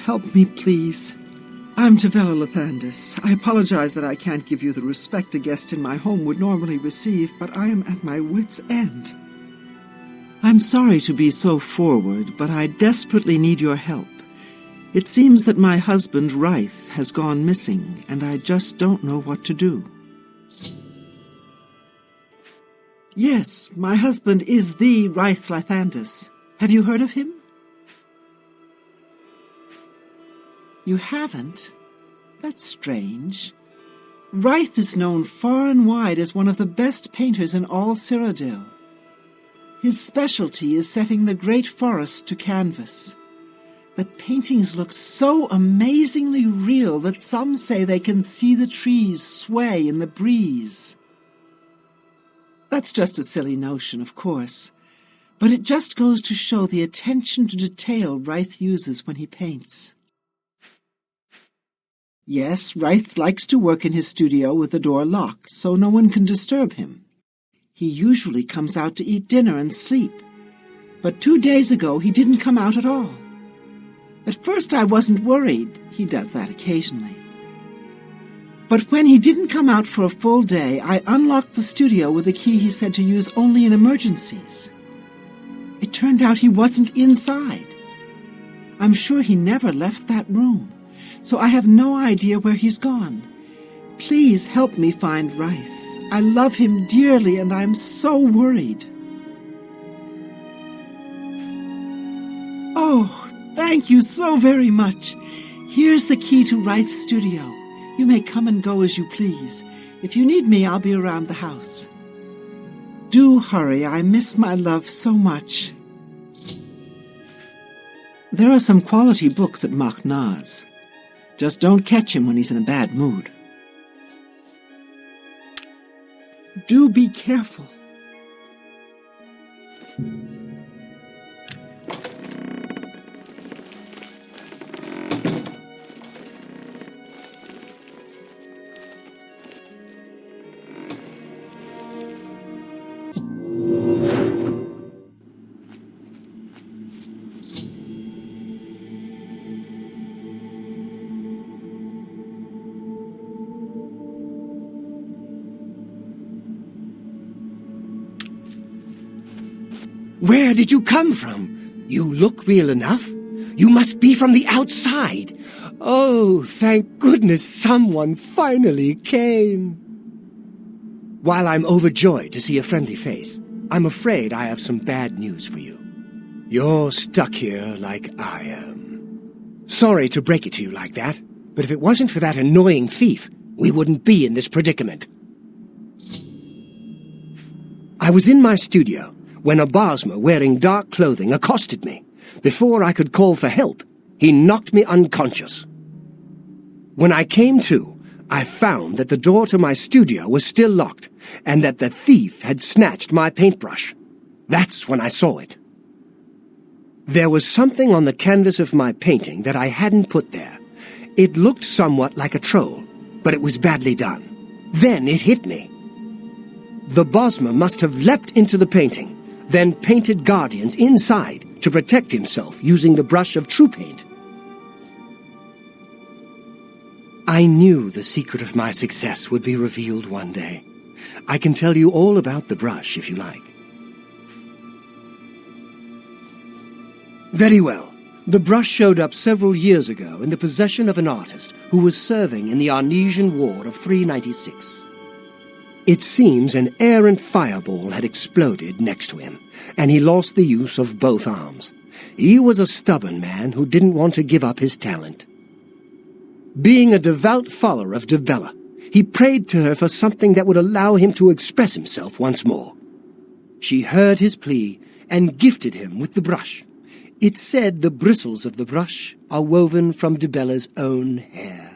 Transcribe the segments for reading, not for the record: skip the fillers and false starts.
help me, please. I'm Tavella Lathandis. I apologize that I can't give you the respect a guest in my home would normally receive, but I am at my wit's end. I'm sorry to be so forward, but I desperately need your help. It seems that my husband, Ryth, has gone missing, and I just don't know what to do. Yes, my husband is the Ryth Lathandis. Have you heard of him? You haven't? That's strange. Ryth is known far and wide as one of the best painters in all Cyrodiil. His specialty is setting the great forest to canvas. The paintings look so amazingly real that some say they can see the trees sway in the breeze. That's just a silly notion, of course, but it just goes to show the attention to detail Ryth uses when he paints. Yes, Ryth likes to work in his studio with the door locked, so no one can disturb him. He usually comes out to eat dinner and sleep, but 2 days ago he didn't come out at all. At first I wasn't worried. He does that occasionally. But when he didn't come out for a full day, I unlocked the studio with a key he said to use only in emergencies. It turned out he wasn't inside. I'm sure he never left that room, so I have no idea where he's gone. Please help me find Ryth. I love him dearly, and I'm so worried. Oh, thank you so very much. Here's the key to Ryth's studio. You may come and go as you please. If you need me, I'll be around the house. Do hurry. I miss my love so much. There are some quality books at Machnaz. Just don't catch him when he's in a bad mood. Do be careful. Where did you come from? You look real enough. You must be from the outside. Oh, thank goodness someone finally came. While I'm overjoyed to see a friendly face, I'm afraid I have some bad news for you. You're stuck here like I am. Sorry to break it to you like that, but if it wasn't for that annoying thief, we wouldn't be in this predicament. I was in my studio when a Bosmer wearing dark clothing accosted me. Before I could call for help, he knocked me unconscious. When I came to, I found that the door to my studio was still locked, and that the thief had snatched my paintbrush. That's when I saw it. There was something on the canvas of my painting that I hadn't put there. It looked somewhat like a troll, but it was badly done. Then it hit me. The Bosmer must have leapt into the painting, then painted guardians inside to protect himself using the brush of true paint. I knew the secret of my success would be revealed one day. I can tell you all about the brush if you like. Very well. The brush showed up several years ago in the possession of an artist who was serving in the Arnesian War of 396. It seems an errant fireball had exploded next to him, and he lost the use of both arms. He was a stubborn man who didn't want to give up his talent. Being a devout follower of Dibella, he prayed to her for something that would allow him to express himself once more. She heard his plea and gifted him with the brush. It's said the bristles of the brush are woven from Dibella's own hair.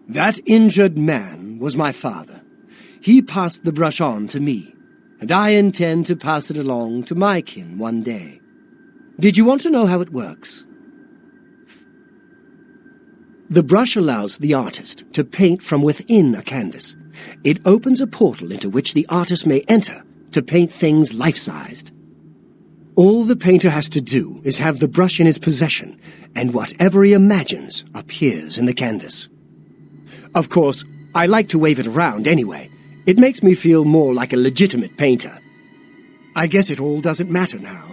That injured man was my father. He passed the brush on to me, and I intend to pass it along to my kin one day. Did you want to know how it works? The brush allows the artist to paint from within a canvas. It opens a portal into which the artist may enter to paint things life-sized. All the painter has to do is have the brush in his possession, and whatever he imagines appears in the canvas. Of course, I like to wave it around anyway. It makes me feel more like a legitimate painter. I guess it all doesn't matter now.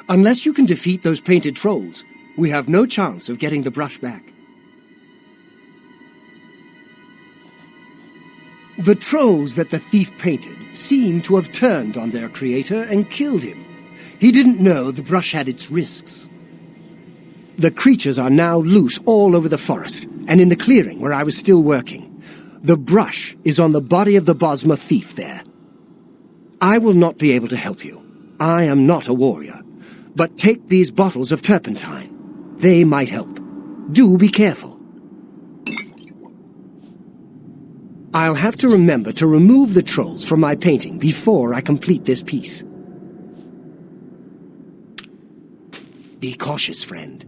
Unless you can defeat those painted trolls, we have no chance of getting the brush back. The trolls that the thief painted seem to have turned on their creator and killed him. He didn't know the brush had its risks. The creatures are now loose all over the forest, and in the clearing where I was still working. The brush is on the body of the Bosma thief there. I will not be able to help you. I am not a warrior. But take these bottles of turpentine. They might help. Do be careful. I'll have to remember to remove the trolls from my painting before I complete this piece. Be cautious, friend.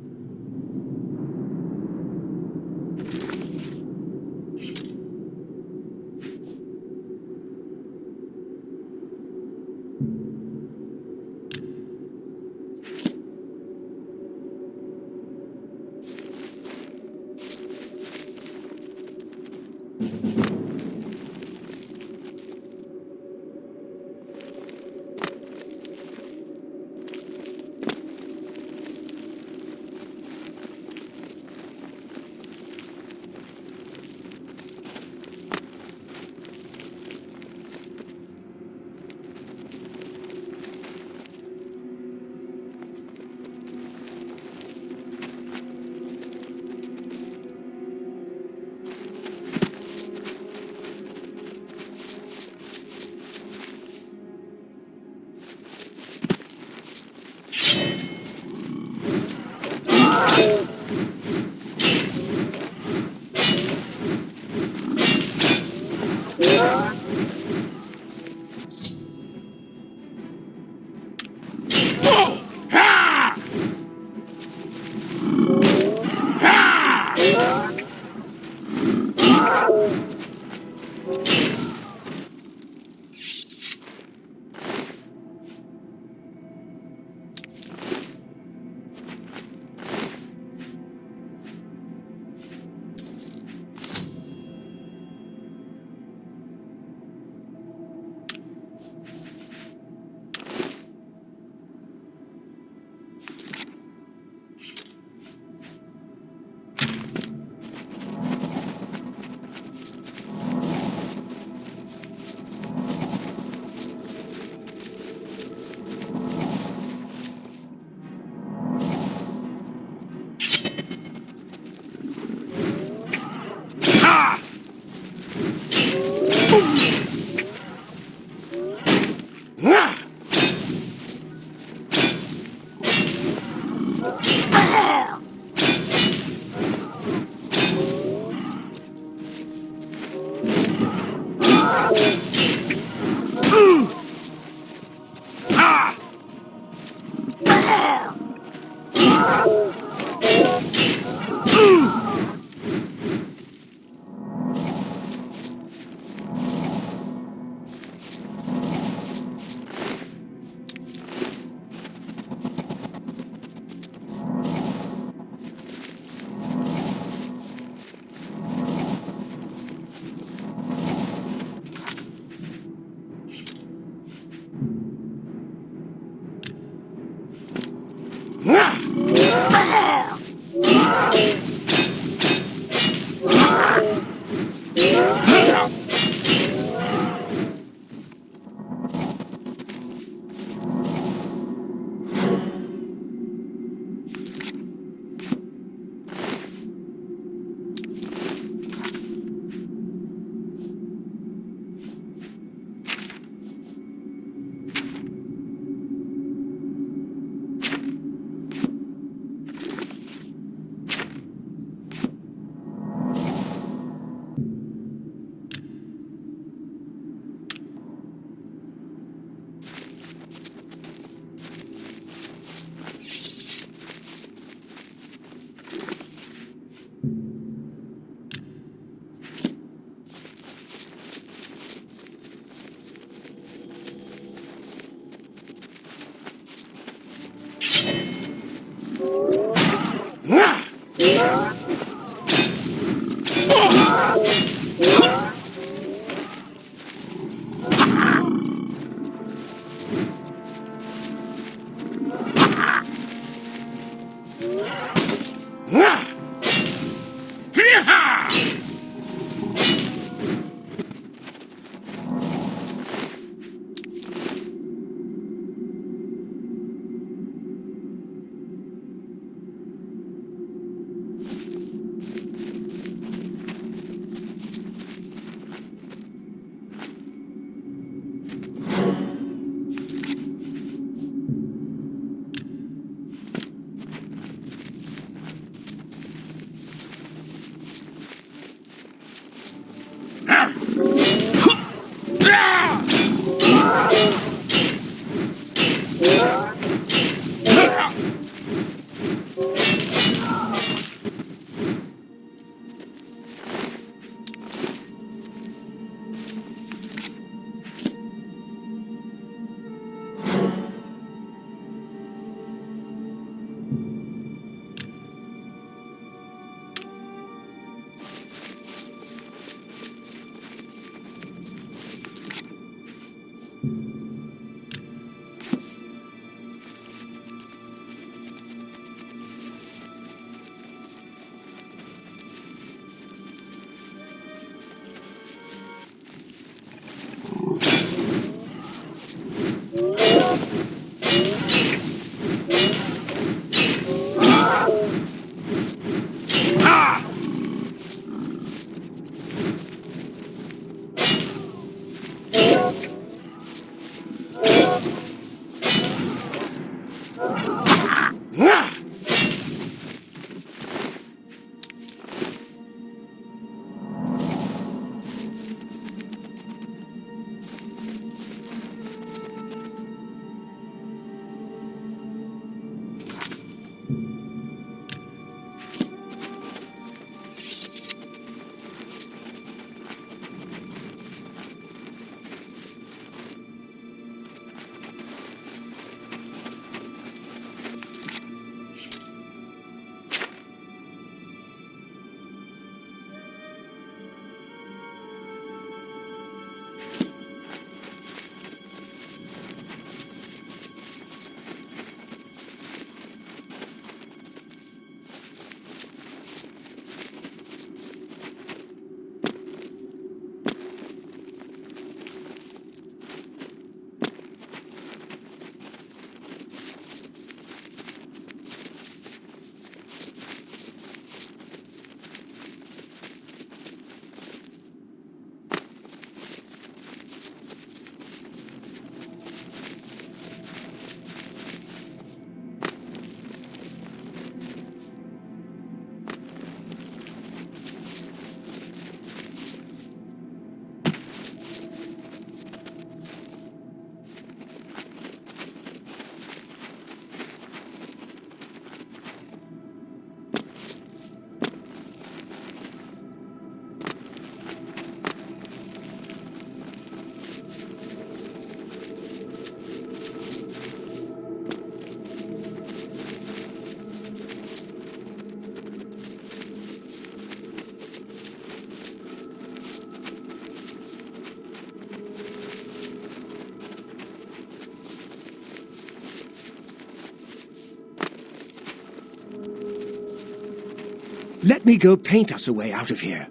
Let me go paint us a way out of here.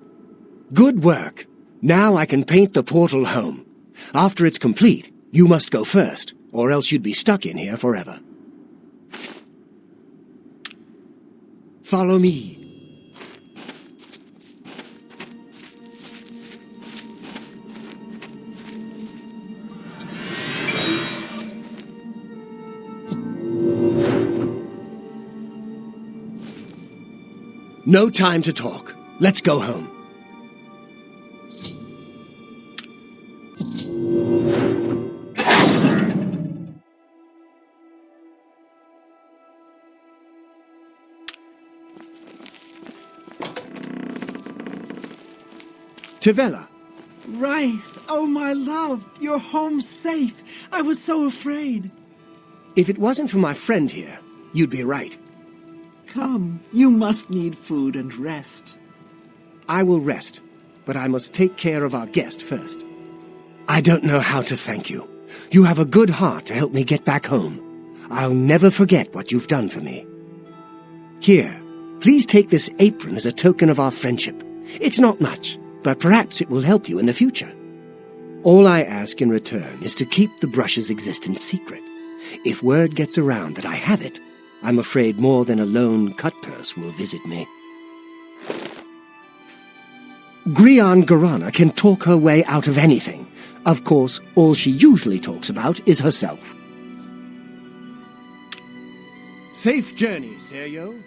Good work. Now I can paint the portal home. After it's complete, you must go first, or else you'd be stuck in here forever. Follow me. No time to talk. Let's go home. Tivella. Wraith, oh my love, you're home safe. I was so afraid. If it wasn't for my friend here, you'd be right. Come, you must need food and rest. I will rest. but I must take care of our guest first. I don't know how to thank you. You have a good heart to help me get back home. I'll never forget what you've done for me. Here, please take this apron as a token of our friendship. It's not much, but perhaps it will help you in the future. All I ask in return is to keep the brush's existence secret. If word gets around that I have it, I'm afraid more than a lone cutpurse will visit me. Grian Garana can talk her way out of anything. Of course, all she usually talks about is herself. Safe journey, Seryo.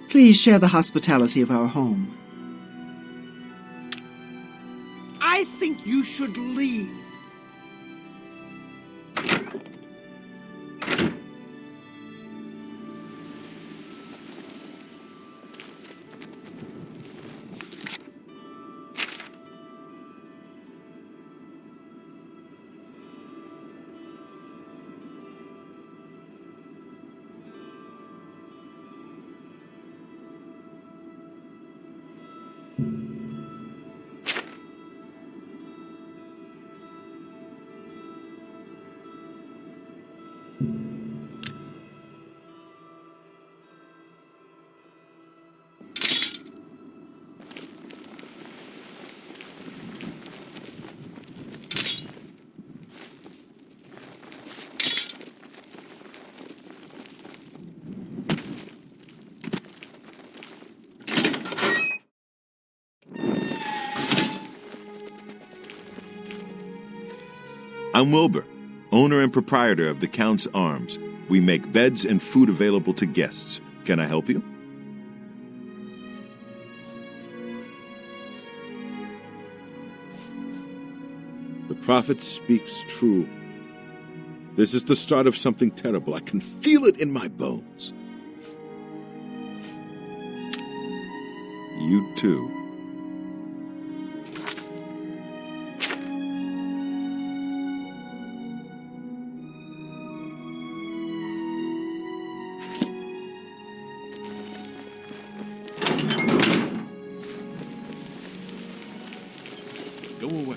Please share the hospitality of our home. I think you should leave. I'm Wilbur, owner and proprietor of the Count's Arms. We make beds and food available to guests. Can I help you? The prophet speaks true. This is the start of something terrible. I can feel it in my bones. You too. Go away.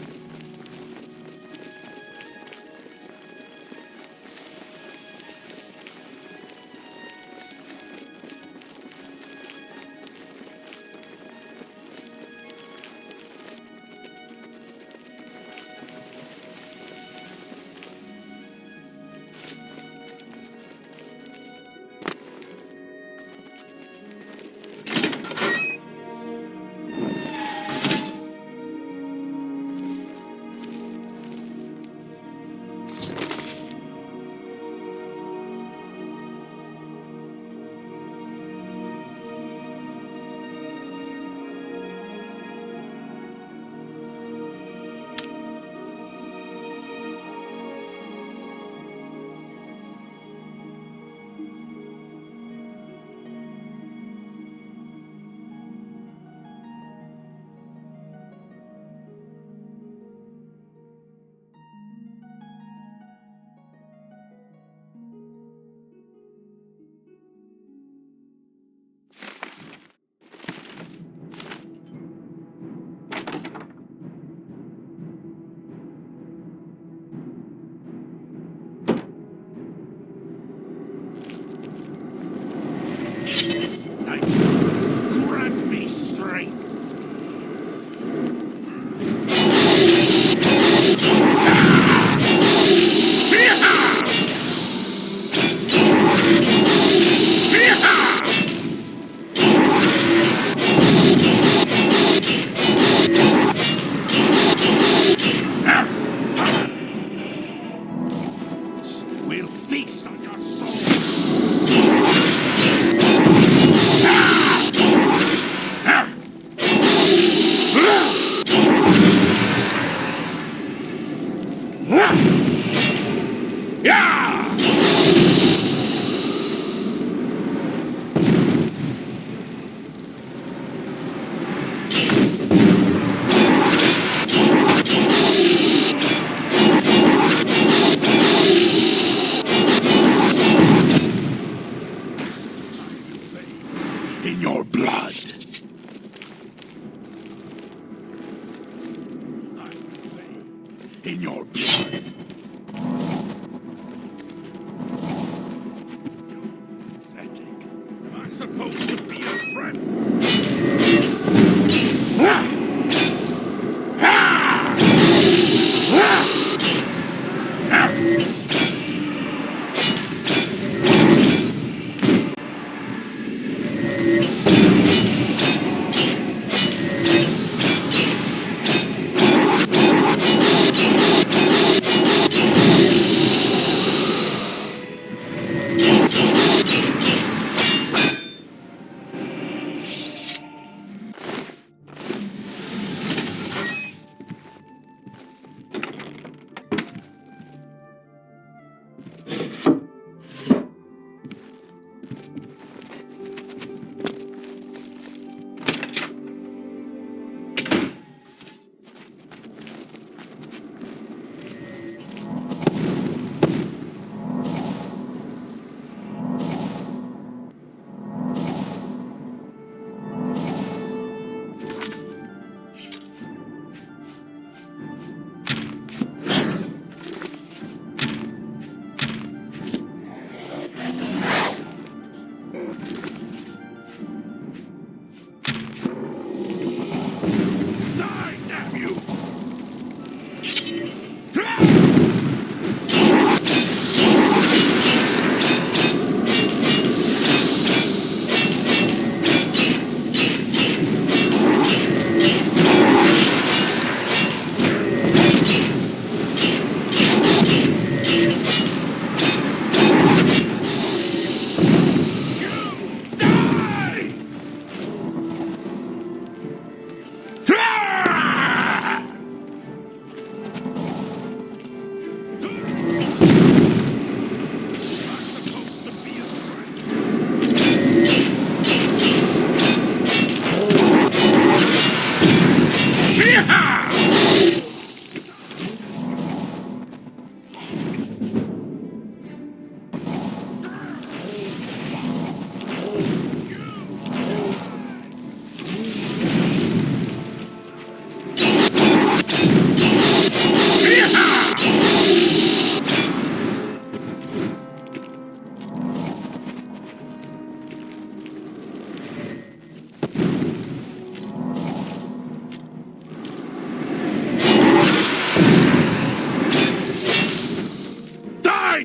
in your blood. Pathetic. Am I supposed to be impressed?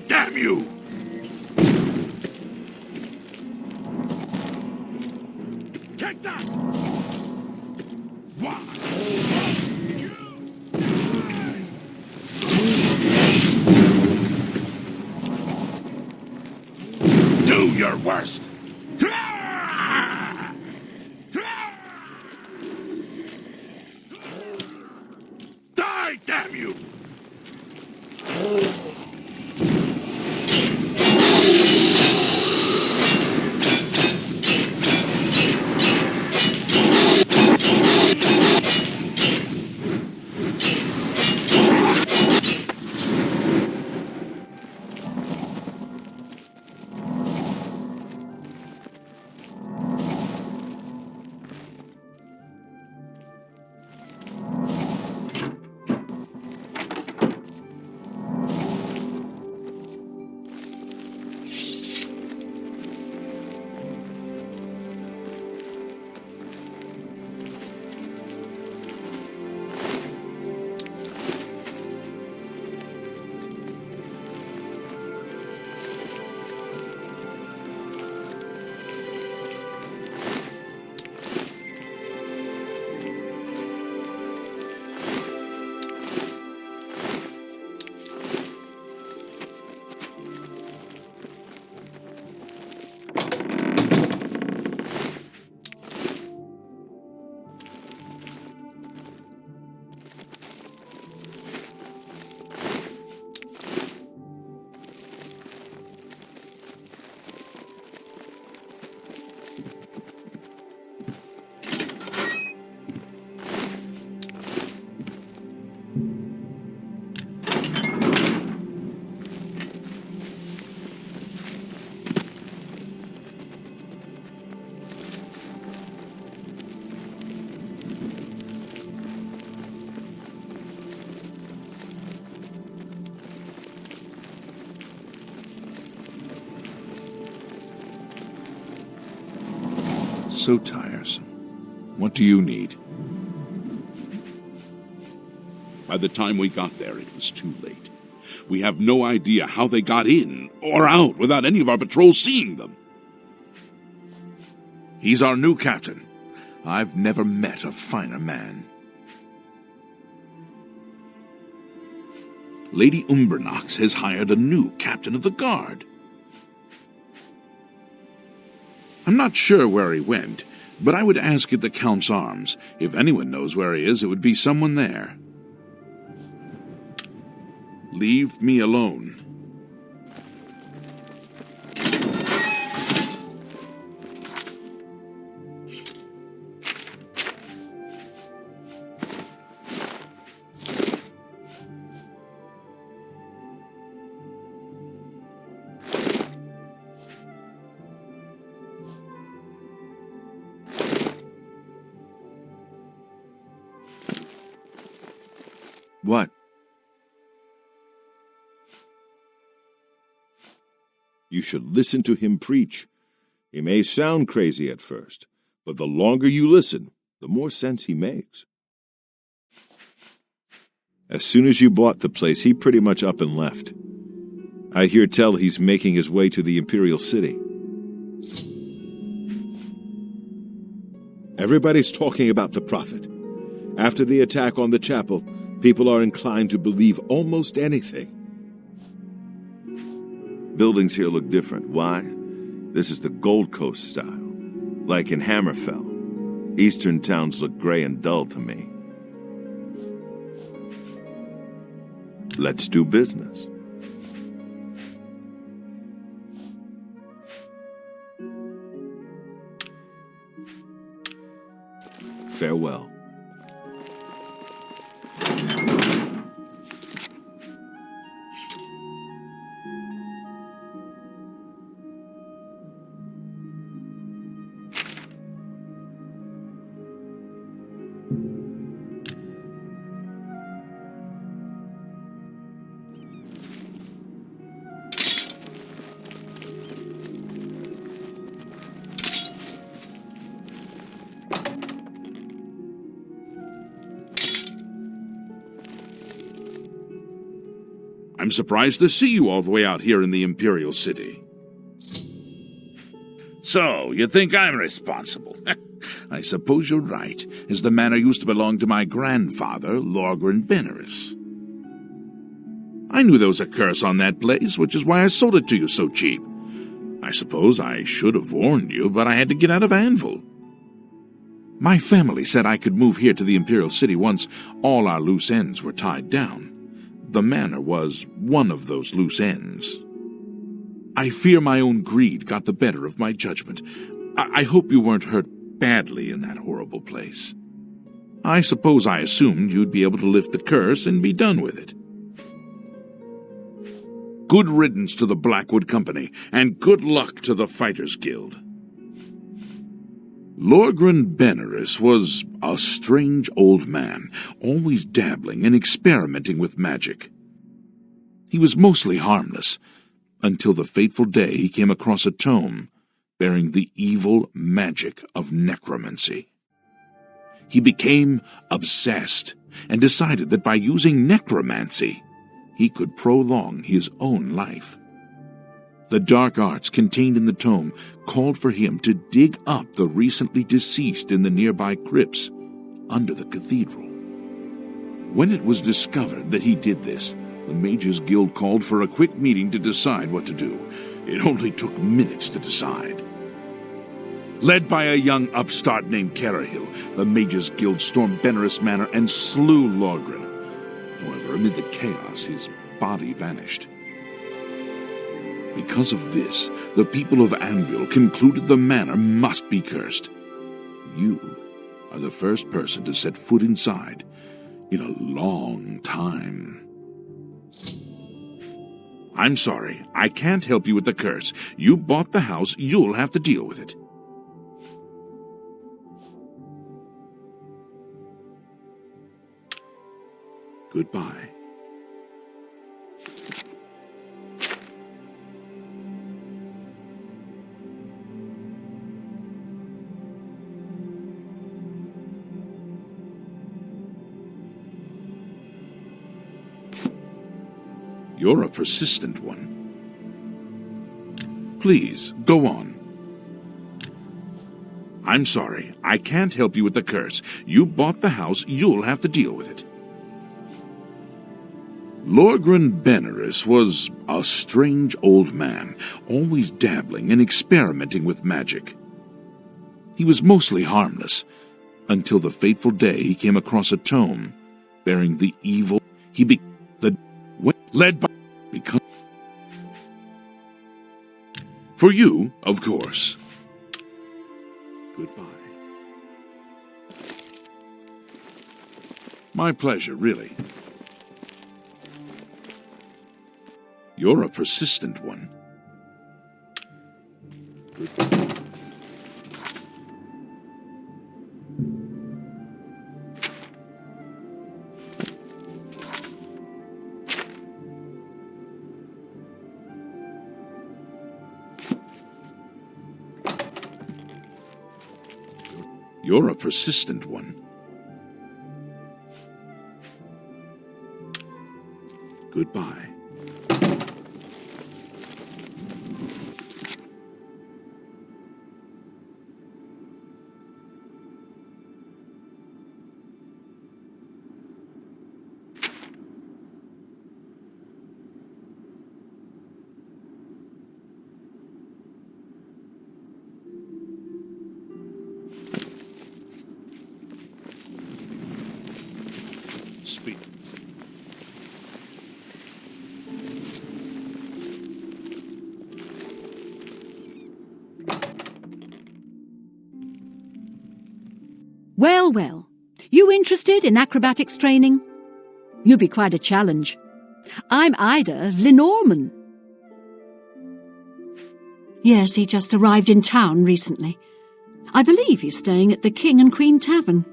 Damn you! Take that! Why? Do your worst! Die, damn you! So tiresome. What do you need? By the time we got there, it was too late. We have no idea how they got in or out without any of our patrols seeing them. He's our new captain. I've never met a finer man. Lady Umbernox has hired a new captain of the guard. I'm not sure where he went, but I would ask at the Count's Arms. If anyone knows where he is, it would be someone there. Leave me alone. What? You should listen to him preach. He may sound crazy at first, but the longer you listen, the more sense he makes. As soon as you bought the place, he pretty much up and left. I hear tell he's making his way to the Imperial City. Everybody's talking about the Prophet. After the attack on the chapel, people are inclined to believe almost anything. Buildings here look different. Why? This is the Gold Coast style. Like in Hammerfell. Eastern towns look gray and dull to me. Let's do business. Farewell. I'm surprised to see you all the way out here in the Imperial City. So, you think I'm responsible? I suppose you're right, as the manor used to belong to my grandfather, Lorgren Benerus. I knew there was a curse on that place, which is why I sold it to you so cheap. I suppose I should have warned you, but I had to get out of Anvil. My family said I could move here to the Imperial City once all our loose ends were tied down. The manor was one of those loose ends. I fear my own greed got the better of my judgment. I hope you weren't hurt badly in that horrible place. I suppose I assumed you'd be able to lift the curse and be done with it. Good riddance to the Blackwood Company, and good luck to the Fighters Guild. Lorgren Benerus was a strange old man, always dabbling and experimenting with magic. He was mostly harmless, until the fateful day he came across a tome bearing the evil magic of necromancy. He became obsessed and decided that by using necromancy, he could prolong his own life. The dark arts contained in the tome called for him to dig up the recently deceased in the nearby crypts under the cathedral. When it was discovered that he did this, the Mages Guild called for a quick meeting to decide what to do. It only took minutes to decide. Led by a young upstart named Carahill, the Mages Guild stormed Benerus Manor and slew Lorgren. However, amid the chaos, his body vanished. Because of this, the people of Anvil concluded the manor must be cursed. You are the first person to set foot inside in a long time. I'm sorry, I can't help you with the curse. You bought the house, you'll have to deal with it. Goodbye. You're a persistent one. Please, go on. I'm sorry, I can't help you with the curse. You bought the house, you'll have to deal with it. Lorgren Benaris was a strange old man, always dabbling and experimenting with magic. He was mostly harmless, until the fateful day he came across a tome bearing the evil led by become. For you, of course. Goodbye. My pleasure, really. You're a persistent one. Goodbye. You're a persistent one. Goodbye. Speak. Well, well. You interested in acrobatics training? You'd be quite a challenge. I'm Ida Lenormand. Yes, he just arrived in town recently. I believe he's staying at the King and Queen Tavern.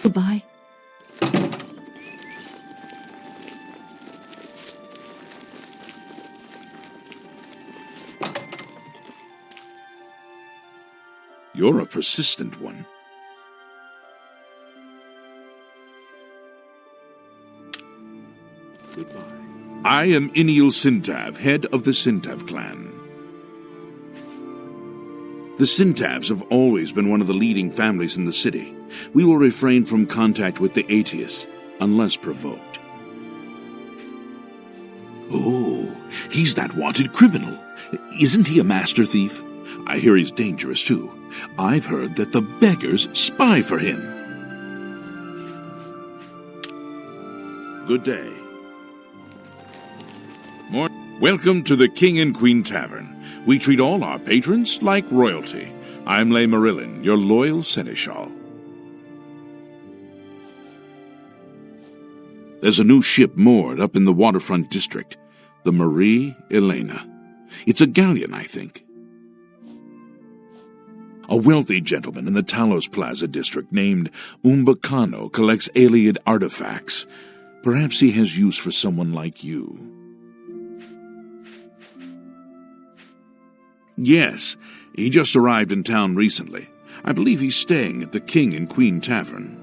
Goodbye. You're a persistent one. Goodbye. I am Iniel Sintav, head of the Sintav clan. The Sintavs have always been one of the leading families in the city. We will refrain from contact with the Aetius, unless provoked. Oh, he's that wanted criminal. Isn't he a master thief? I hear he's dangerous, too. I've heard that the beggars spy for him. Good day. Welcome to the King and Queen Tavern. We treat all our patrons like royalty. I'm Lay Marillin, your loyal seneschal. There's a new ship moored up in the waterfront district, the Marie Elena. It's a galleon, I think. A wealthy gentleman in the Talos Plaza district named Umbacano collects Aeliad artifacts. Perhaps he has use for someone like you. Yes, he just arrived in town recently. I believe he's staying at the King and Queen Tavern.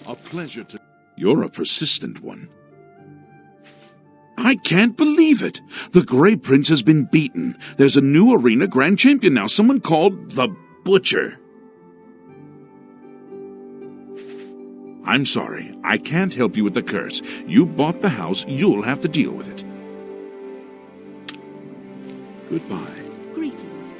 A pleasure to... You're a persistent one. I can't believe it! The Grey Prince has been beaten. There's a new arena grand champion now, someone called the Butcher. I'm sorry, I can't help you with the curse. You bought the house, you'll have to deal with it. Goodbye. Greetings.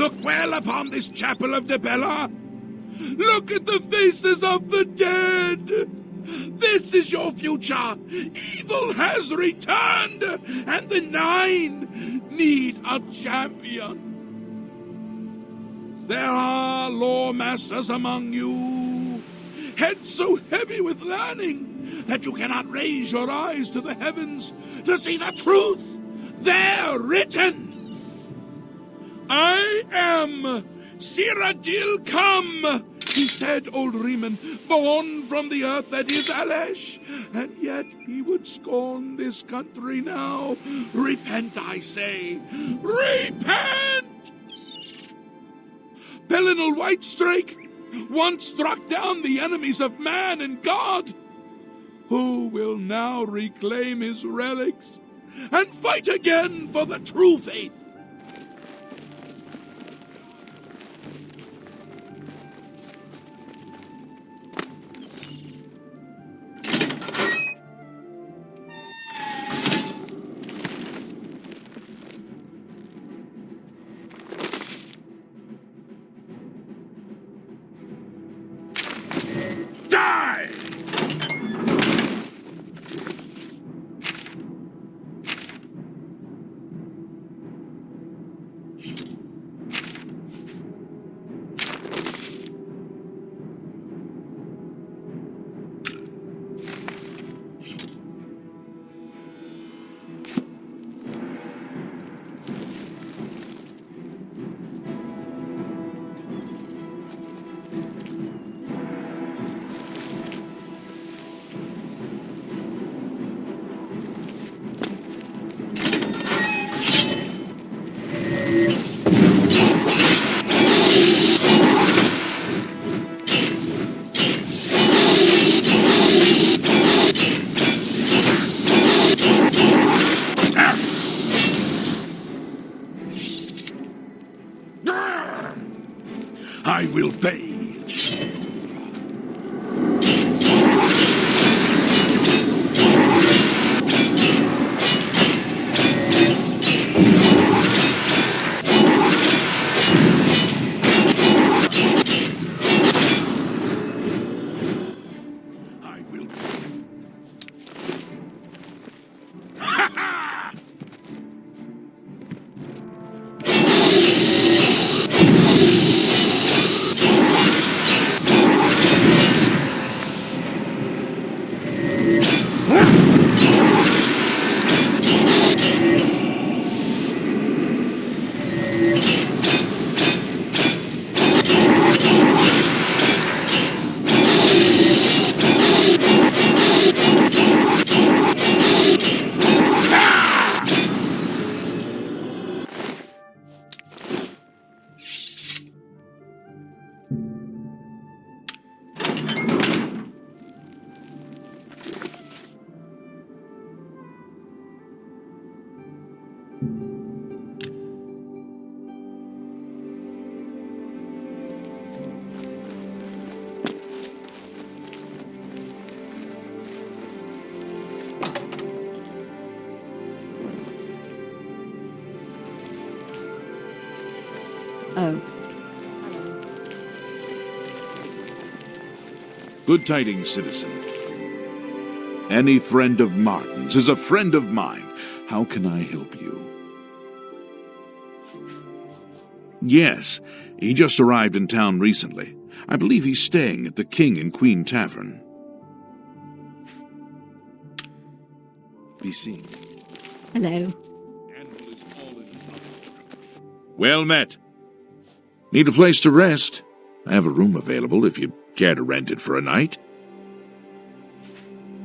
look well upon this chapel of Debella. Look at the faces of the dead. This is your future. Evil has returned, and the Nine need a champion. There are lore-masters among you, heads so heavy with learning that you cannot raise your eyes to the heavens to see the truth there written. I am Cyrodiil Come, he said, old Riemann, born from the earth that is Alesh, and yet he would scorn this country now. Repent, I say, repent! Pelinal Whitestrake once struck down the enemies of man and God, who will now reclaim his relics and fight again for the true faith. Die! I will pay. I will. Ha ha! Oh. Good tidings, citizen. Any friend of Martin's is a friend of mine. How can I help you? Yes, he just arrived in town recently. I believe he's staying at the King and Queen Tavern. Be seen. Hello. Well met. Need a place to rest? I have a room available if you care to rent it for a night.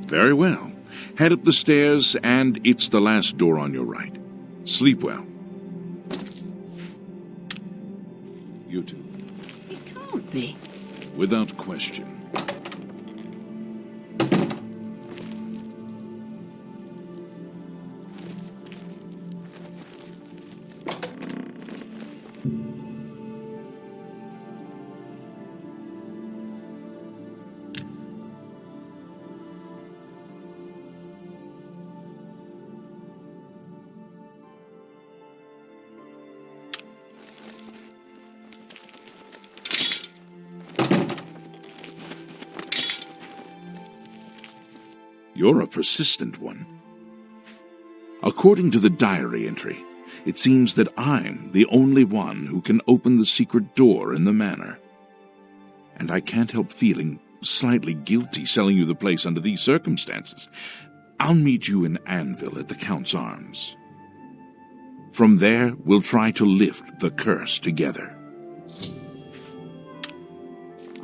Very well. Head up the stairs, and it's the last door on your right. Sleep well. You too. It can't be. Without question. You're a persistent one. According to the diary entry, it seems that I'm the only one who can open the secret door in the manor. And I can't help feeling slightly guilty selling you the place under these circumstances. I'll meet you in Anvil at the Count's Arms. From there, we'll try to lift the curse together.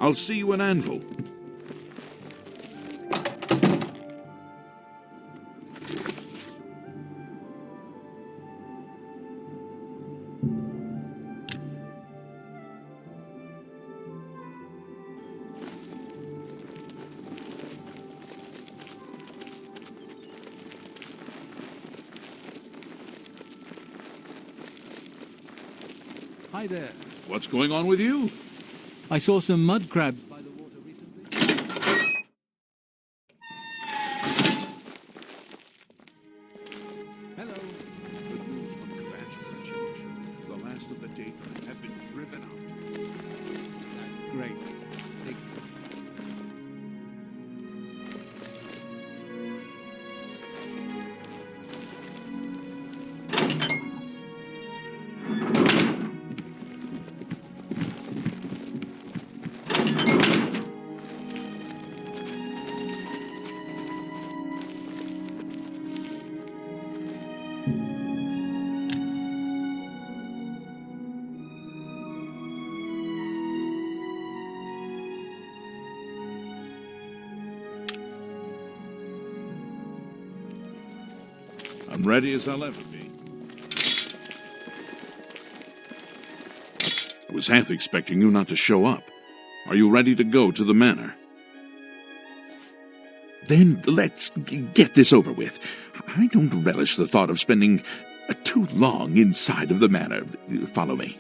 I'll see you in Anvil. Hi there. What's going on with you? I saw some mud crabs by the water recently. Hello. Good news from the ranch for a change. The last of the Dathan have been driven out. That's great. Big. I'm ready as I'll ever be. I was half expecting you not to show up. Are you ready to go to the manor? Then let's get this over with. I don't relish the thought of spending too long inside of the manor. Follow me.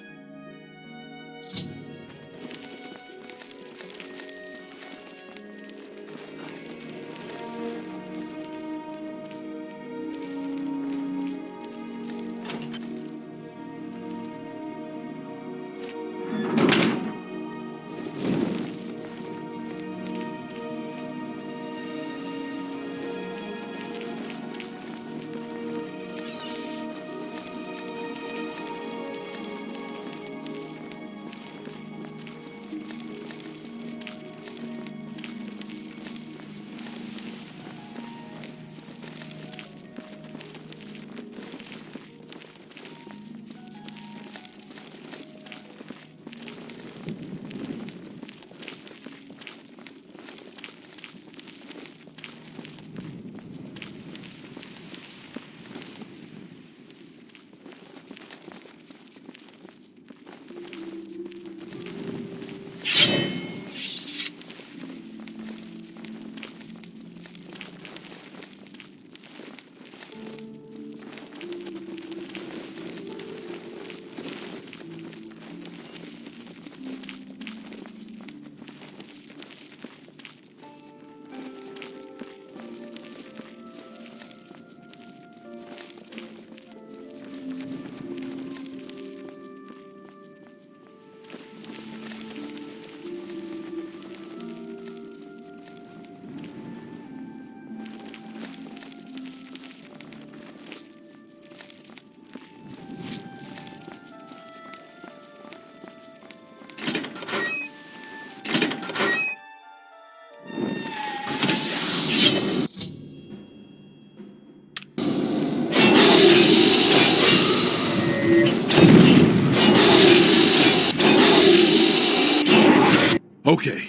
Okay,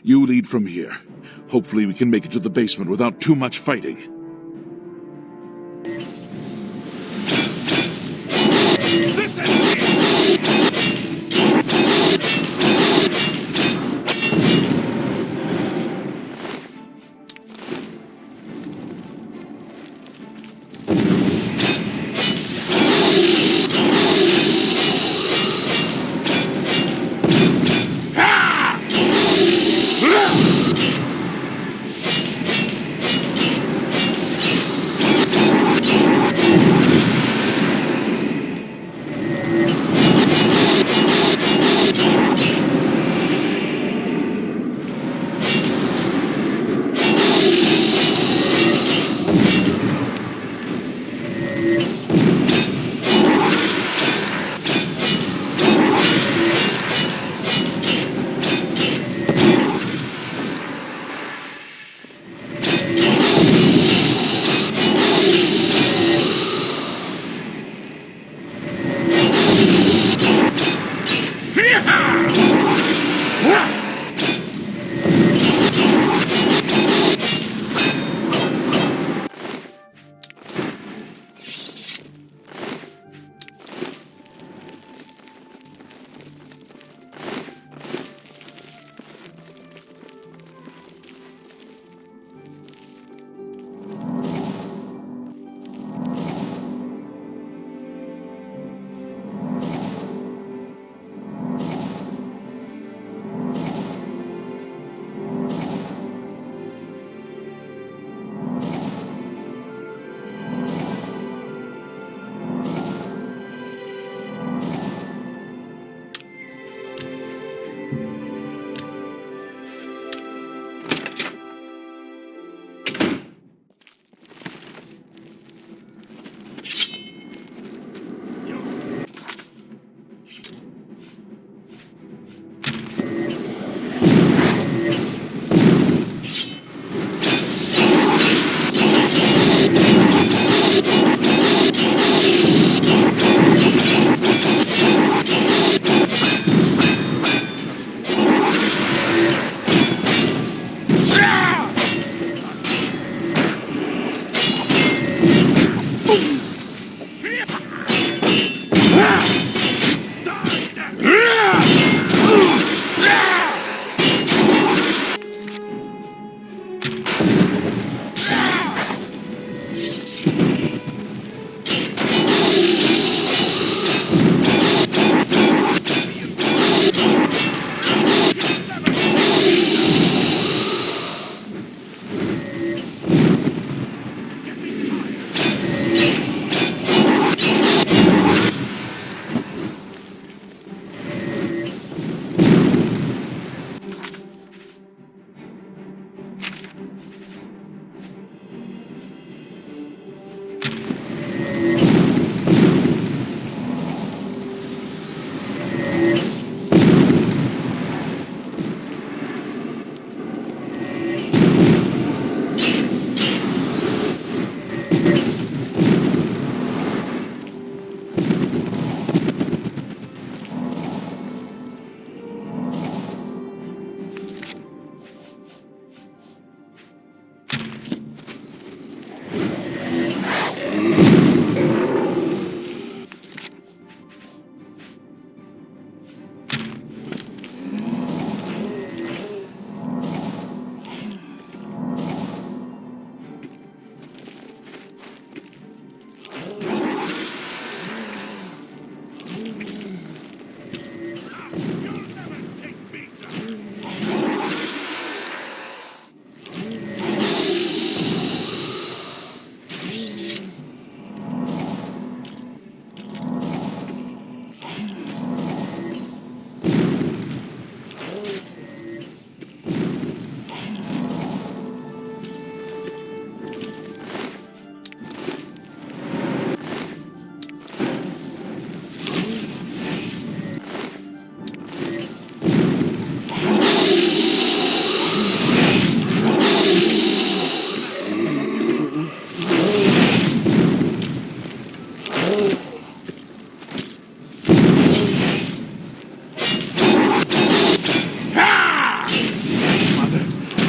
you lead from here. Hopefully we can make it to the basement without too much fighting. This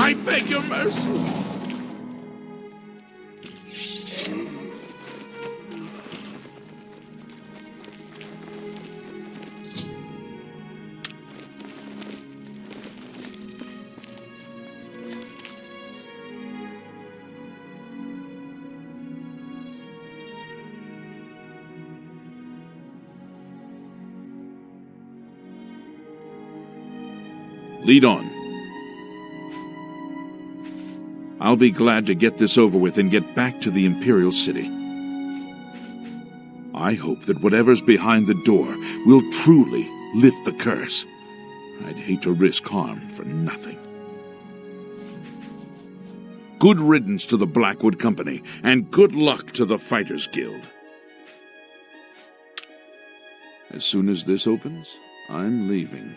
I beg your mercy. Lead on. I'll be glad to get this over with and get back to the Imperial City. I hope that whatever's behind the door will truly lift the curse. I'd hate to risk harm for nothing. Good riddance to the Blackwood Company, and good luck to the Fighters Guild. As soon as this opens, I'm leaving.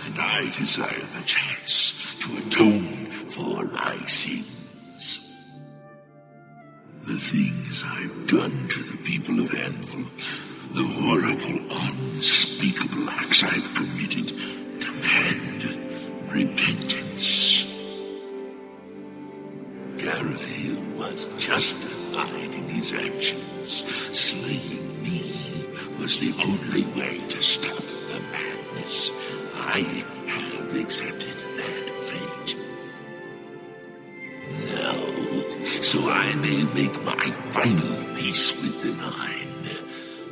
And I desire the chance to atone for my sins. The things I've done to the people of Anvil, the horrible, unspeakable acts I've committed, demand repentance. Garahil was justified in his actions. Slaying me was the only way to stop the madness. I have accepted that fate. Now, so I may make my final peace with the Nine,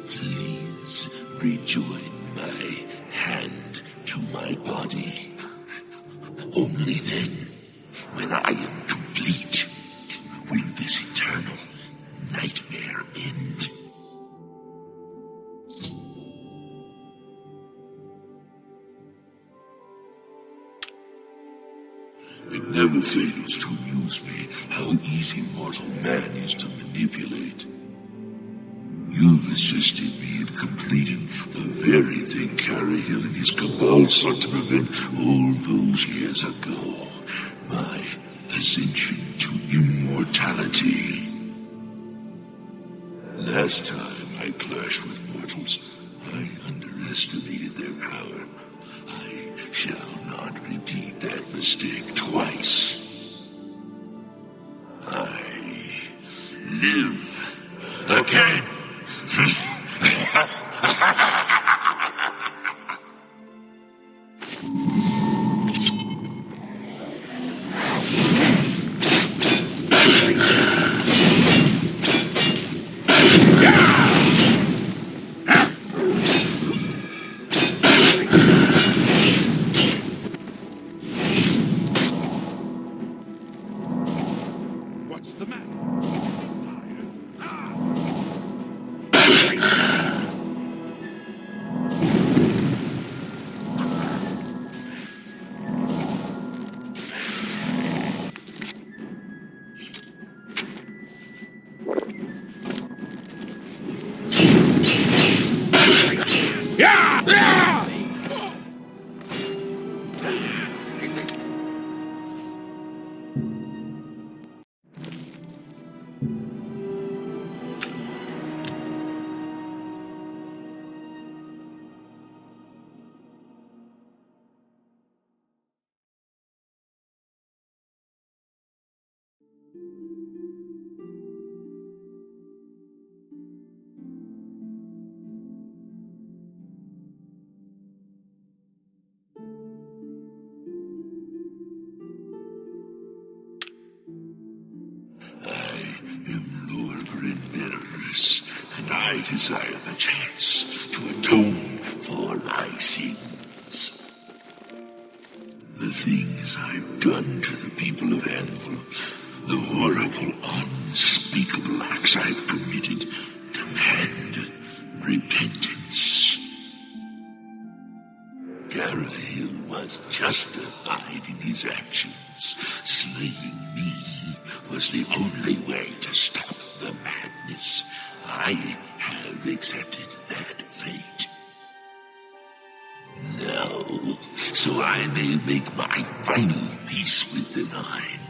please rejoin my hand to my body. Only then, when I am complete, will this eternal nightmare end. It never fails to amuse me how easy mortal man is to manipulate. You've assisted me in completing the very thing Garahil and his cabal sought to prevent all those years ago. My ascension to immortality. Last time I clashed with mortals, I underestimated their power. I shall not repeat that mistake twice. I live again. What's the matter? am Lord Grenberus, and I desire the chance to atone for my sins. The things I've done to the people of Anvil, the horrible, unspeakable acts I've committed, demand repentance. Garahil was justified in his actions. Slaying me was the only way to stop the madness. I have accepted that fate. Now, so I may make my final peace with the Nine,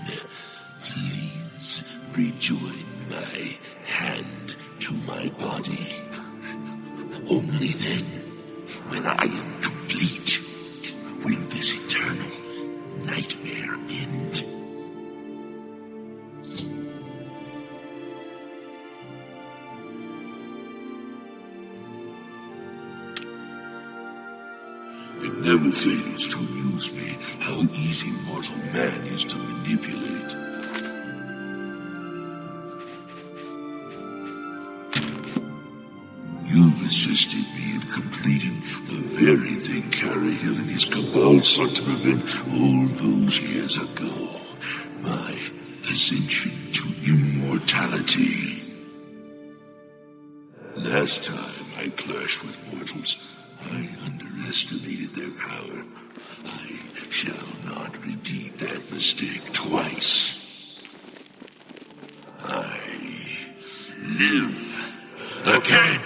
please rejoin my hand to my body. Only then, when I am complete, will this eternal nightmare end. It never fails to amuse me how easy mortal man is to manipulate. You've assisted me in completing the very thing Garahil and his cabal sought to prevent all those years ago. My ascension to immortality. Last time I clashed with mortals, I underestimated their power. I shall not repeat that mistake twice. I live again.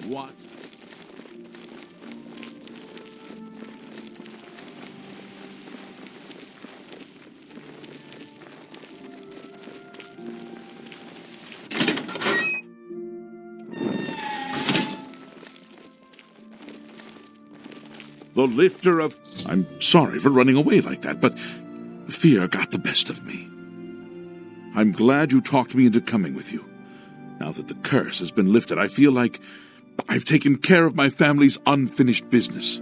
What? The lifter of... I'm sorry for running away like that, but fear got the best of me. I'm glad you talked me into coming with you. Now that the curse has been lifted, I feel like I've taken care of my family's unfinished business.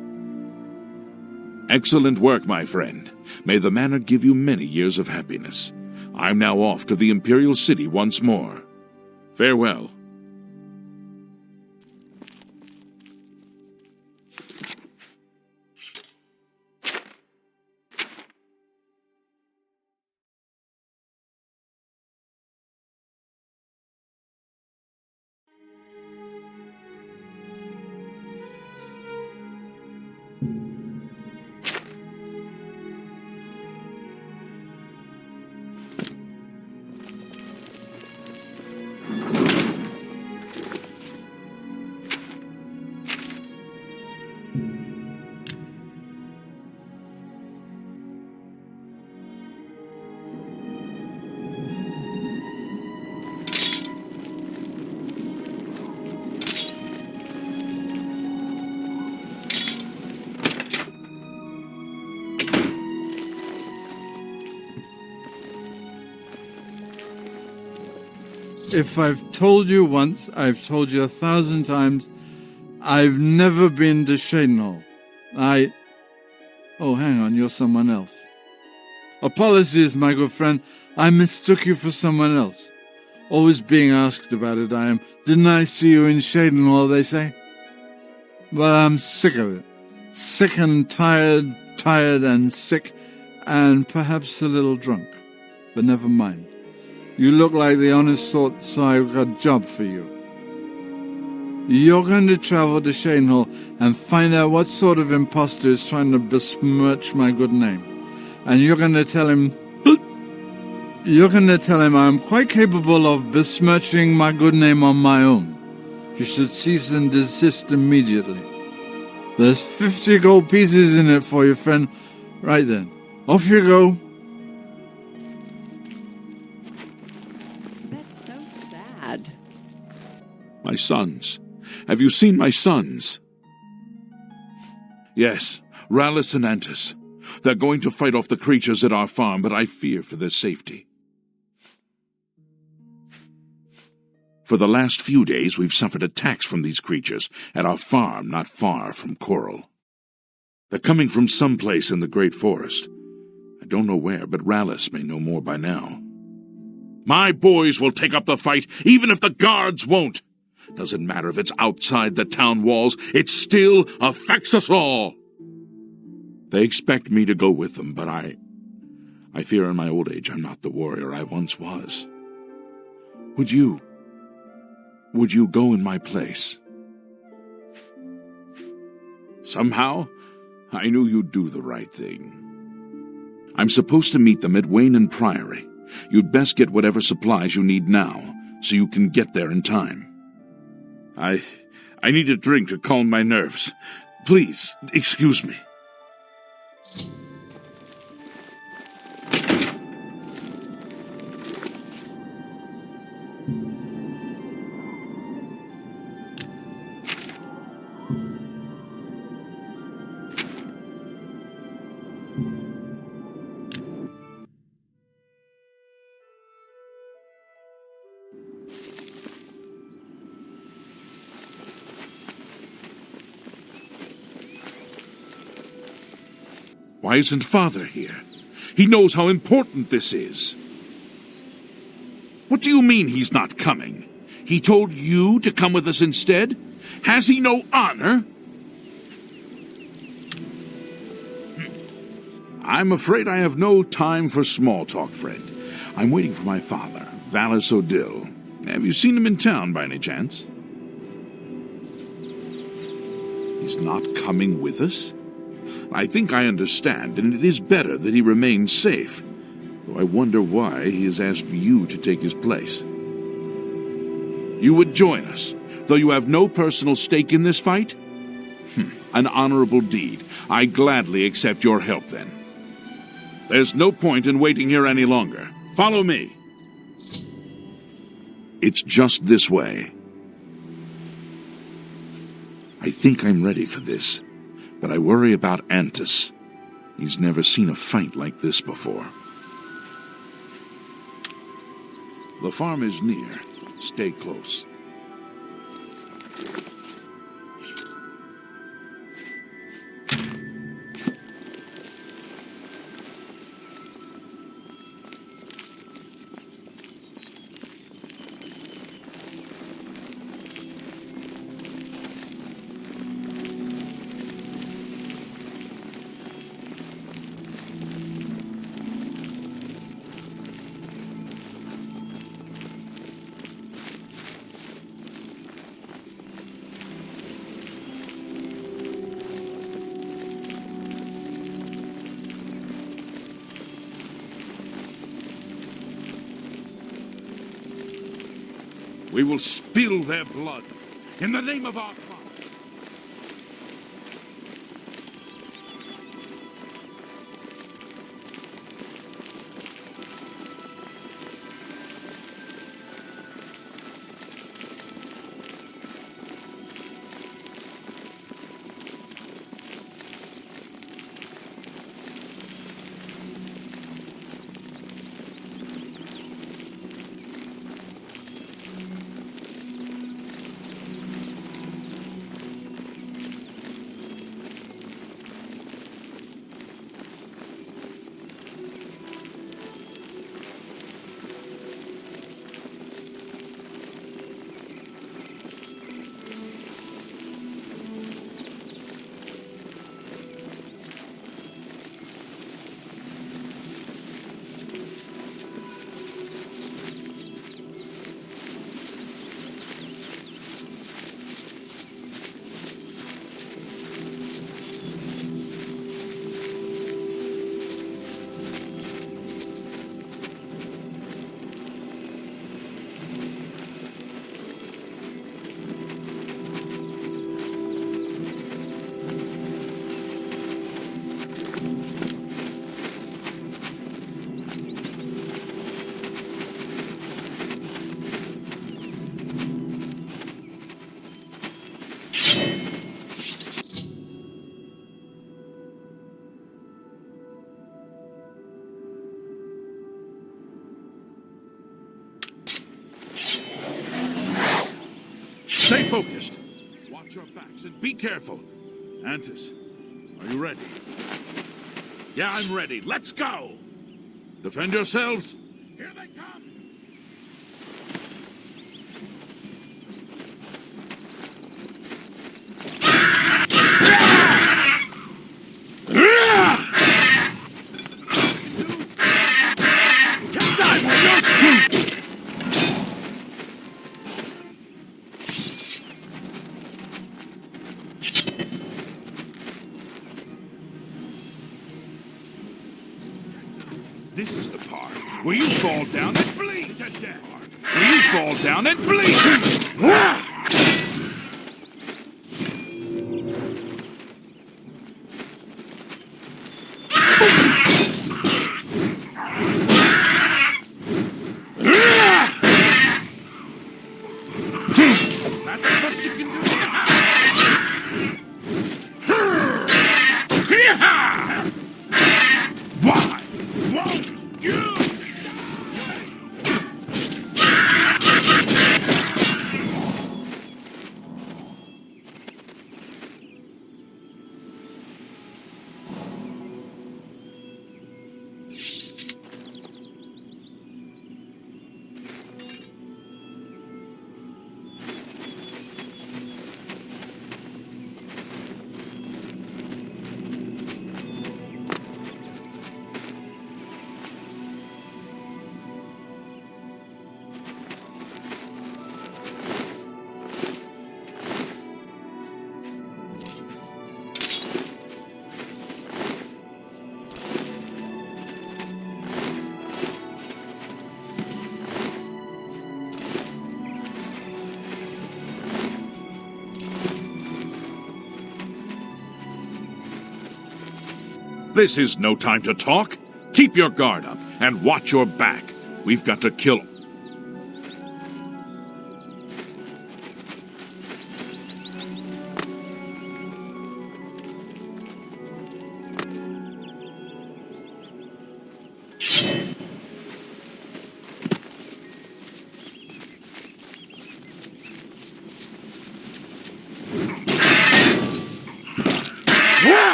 Excellent work, my friend. May the manor give you many years of happiness. I'm now off to the Imperial City once more. Farewell. If I've told you once, I've told you 1,000 times, I've never been to Shadenhall. Oh, hang on, you're someone else. Apologies, my good friend, I mistook you for someone else. Always being asked about it, I am. Didn't I see you in Shadenhall, they say? But I'm sick of it. Sick and tired and sick, and perhaps a little drunk. But never mind. You look like the honest sort, so I've got a job for you. You're going to travel to Shadenhall and find out what sort of impostor is trying to besmirch my good name. And you're going to tell him I'm quite capable of besmirching my good name on my own. You should cease and desist immediately. There's 50 gold pieces in it for you, friend. Right then, off you go. That's so sad. My sons. Have you seen my sons? Yes, Rallis and Antis. They're going to fight off the creatures at our farm, but I fear for their safety. For the last few days, we've suffered attacks from these creatures at our farm not far from Coral. They're coming from someplace in the Great Forest. I don't know where, but Rallis may know more by now. My boys will take up the fight, even if the guards won't. Doesn't matter if it's outside the town walls, it still affects us all. They expect me to go with them, but I fear in my old age I'm not the warrior I once was. Would you go in my place? Somehow, I knew you'd do the right thing. I'm supposed to meet them at Wayne Priory. You'd best get whatever supplies you need now, so you can get there in time. I need a drink to calm my nerves. Please, excuse me. Why isn't Father here? He knows how important this is. What do you mean he's not coming? He told you to come with us instead? Has he no honor? I'm afraid I have no time for small talk, friend. I'm waiting for my father, Vallis O'Dill. Have you seen him in town by any chance? He's not coming with us? I think I understand, and it is better that he remains safe, though I wonder why he has asked you to take his place. You would join us, though you have no personal stake in this fight? An honorable deed. I gladly accept your help, then. There's no point in waiting here any longer. Follow me. It's just this way. I think I'm ready for this. But I worry about Antis. He's never seen a fight like this before. The farm is near. Stay close. We will spill their blood in the name of our Father. Stay focused. Watch your backs and be careful. Antis, are you ready? Yeah, I'm ready. Let's go! Defend yourselves. Here they come! This is the part where you fall down and bleed to death. Where you fall down and bleed. That's the best you can do. Why won't you? This is no time to talk. Keep your guard up and watch your back. We've got to kill him.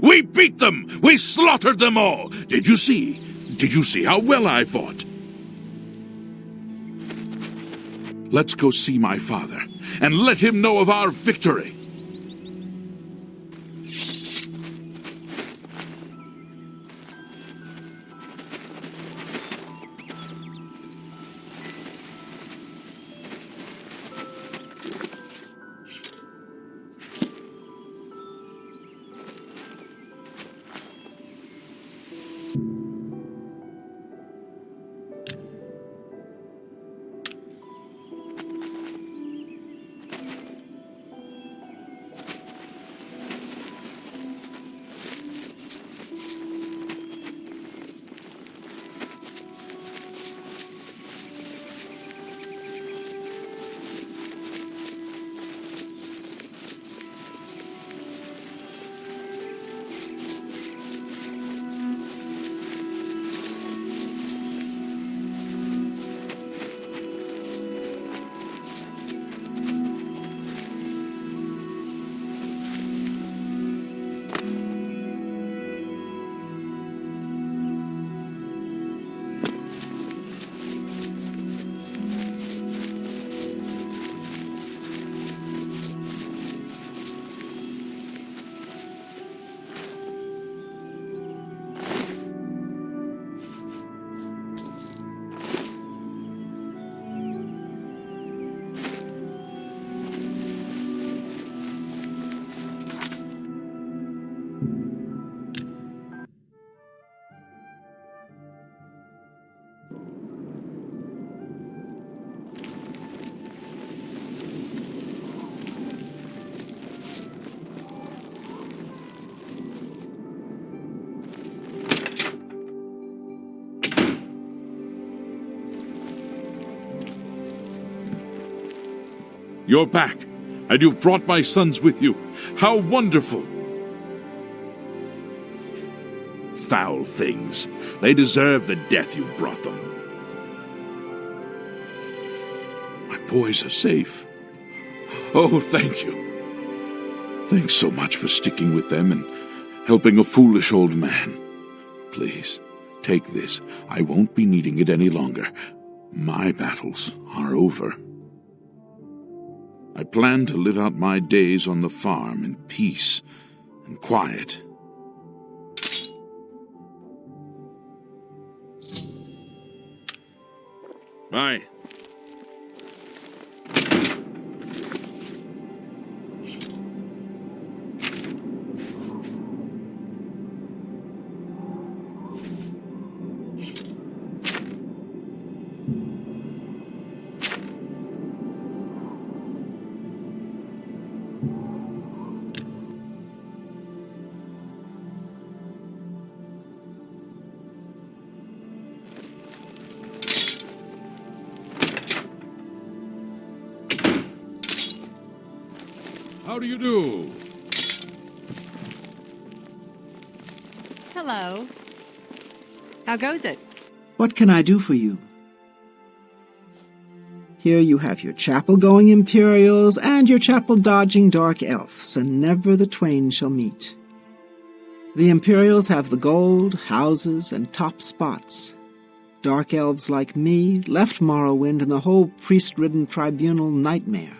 We beat them! We slaughtered them all! Did you see? Did you see how well I fought? Let's go see my father, and let him know of our victory. You're back, and you've brought my sons with you. How wonderful! Foul things. They deserve the death you brought them. My boys are safe. Oh, thank you. Thanks so much for sticking with them and helping a foolish old man. Please, take this. I won't be needing it any longer. My battles are over. I plan to live out my days on the farm in peace and quiet. Bye. How do you do? Hello. How goes it? What can I do for you? Here you have your chapel-going Imperials and your chapel-dodging dark elves, and never the twain shall meet. The Imperials have the gold, houses, and top spots. Dark elves like me left Morrowind and the whole priest-ridden tribunal nightmare.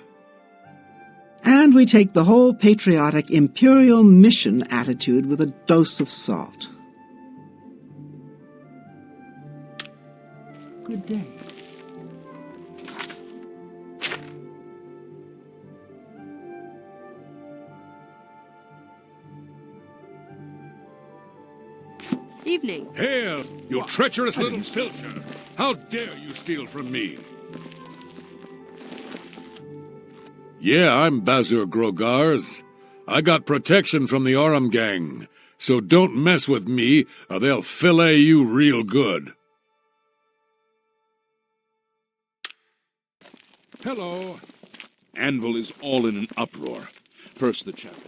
And we take the whole patriotic Imperial mission attitude with a dose of salt. Good day. Evening. Hail, you treacherous little filcher! How dare you steal from me? Yeah, I'm Bazur Grogars. I got protection from the Aurum gang, so don't mess with me or they'll fillet you real good. Hello. Anvil is all in an uproar. First the chapel.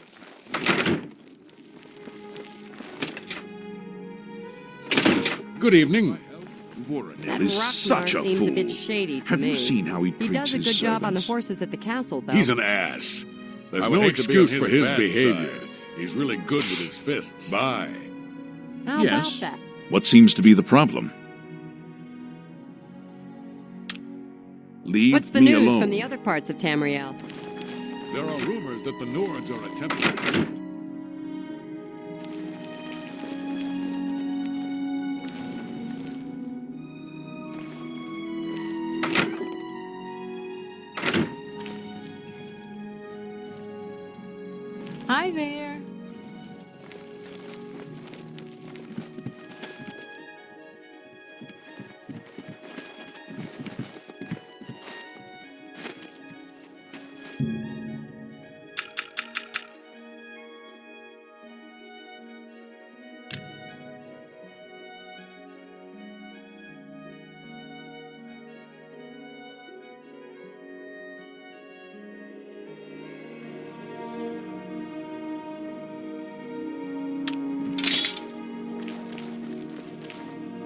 Good evening. Voronil That is such a seems fool. a bit shady to Have me. you seen how he treats He does a his good job on the servants? horses at the castle, though. He's an ass. There's I would no hate to be on excuse for his bad behavior. side. He's really good with his fists. Bye. How Yes. about that? What seems to be the problem? Leave What's the me news alone. from the other parts of Tamriel? There are rumors that the Nords are attempting... Hi there.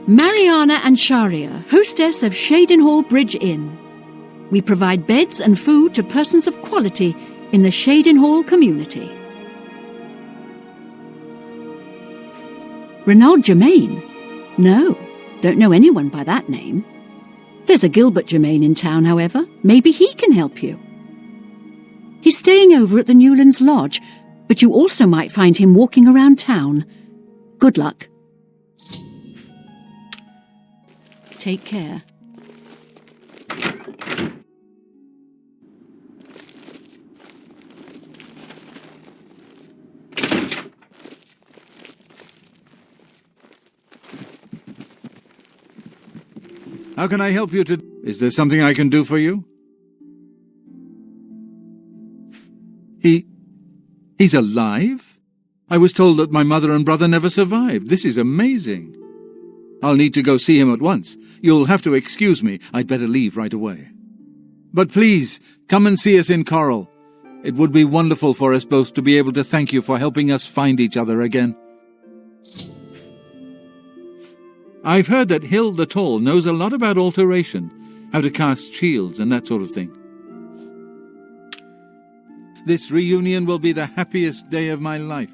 Mariana and Sharia, hostess of Shadenhall Bridge Inn. We provide beds and food to persons of quality in the Shadenhall community. Renaud Germain? No, don't know anyone by that name. There's a Gilbert Germain in town, however. Maybe he can help you. He's staying over at the Newlands Lodge, but you also might find him walking around town. Good luck. Take care. How can I help you to... Is there something I can do for you? He's alive? I was told that my mother and brother never survived. This is amazing. I'll need to go see him at once. You'll have to excuse me. I'd better leave right away. But please, come and see us in Coral. It would be wonderful for us both to be able to thank you for helping us find each other again. I've heard that Hill the Tall knows a lot about alteration, how to cast shields and that sort of thing. This reunion will be the happiest day of my life.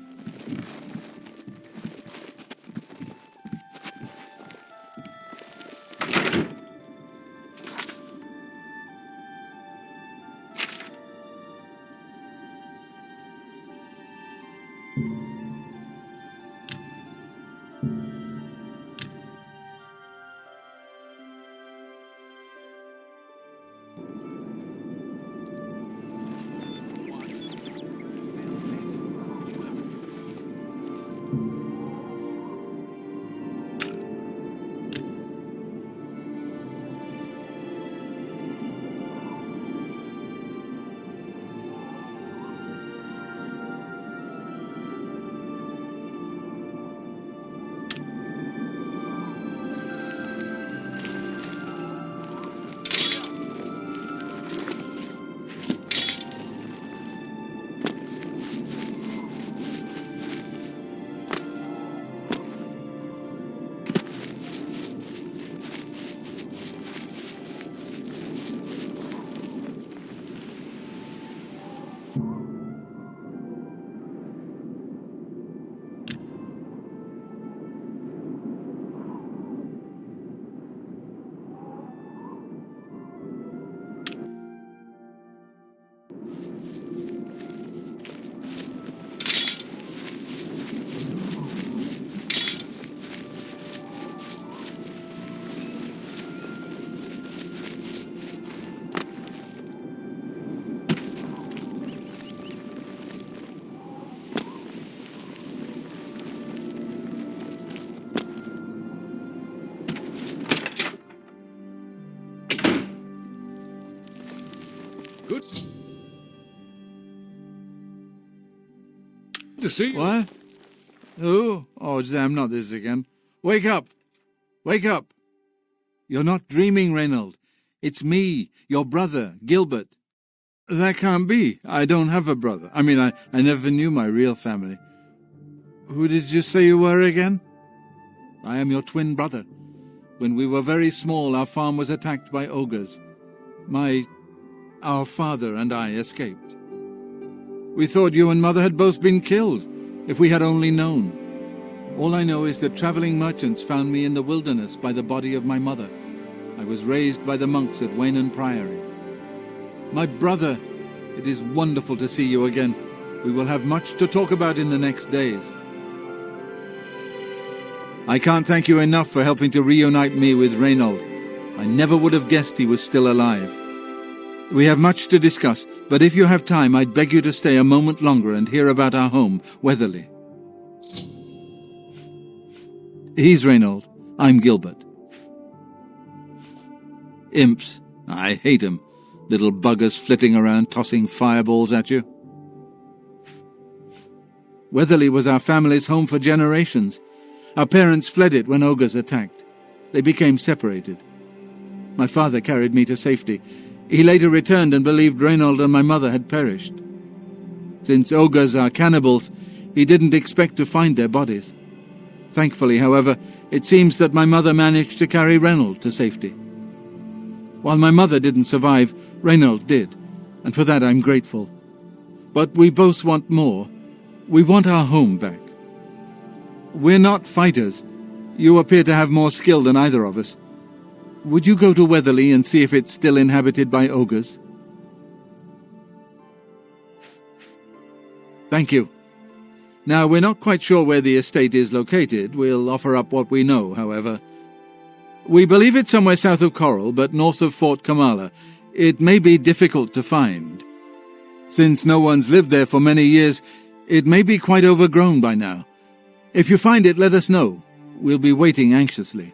Good to see you. What? Who? Oh, damn, not this again. Wake up! Wake up! You're not dreaming, Reynold. It's me, your brother, Gilbert. That can't be. I don't have a brother. I mean, I never knew my real family. Who did you say you were again? I am your twin brother. When we were very small, our farm was attacked by ogres. Our father and I escaped. We thought you and Mother had both been killed, if we had only known. All I know is that traveling merchants found me in the wilderness by the body of my mother. I was raised by the monks at Waynon Priory. My brother, it is wonderful to see you again. We will have much to talk about in the next days. I can't thank you enough for helping to reunite me with Reynold. I never would have guessed he was still alive. We have much to discuss, but if you have time, I'd beg you to stay a moment longer and hear about our home, Weatherly. He's Reynold. I'm Gilbert. Imps. I hate 'em. Little buggers flitting around tossing fireballs at you. Weatherly was our family's home for generations. Our parents fled it when ogres attacked. They became separated. My father carried me to safety. He later returned and believed Reynold and my mother had perished. Since ogres are cannibals, he didn't expect to find their bodies. Thankfully, however, it seems that my mother managed to carry Reynold to safety. While my mother didn't survive, Reynold did, and for that I'm grateful. But we both want more. We want our home back. We're not fighters. You appear to have more skill than either of us. Would you go to Weatherly and see if it's still inhabited by ogres? Thank you. Now, we're not quite sure where the estate is located. We'll offer up what we know, however. We believe it's somewhere south of Coral, but north of Fort Kamala. It may be difficult to find. Since no one's lived there for many years, it may be quite overgrown by now. If you find it, let us know. We'll be waiting anxiously.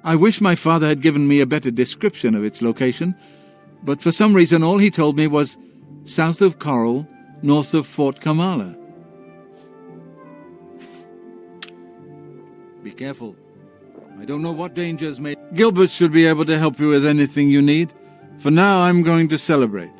I wish my father had given me a better description of its location, but for some reason all he told me was south of Coral, north of Fort Kamala. Be careful. I don't know what dangers may... Gilbert should be able to help you with anything you need. For now, I'm going to celebrate.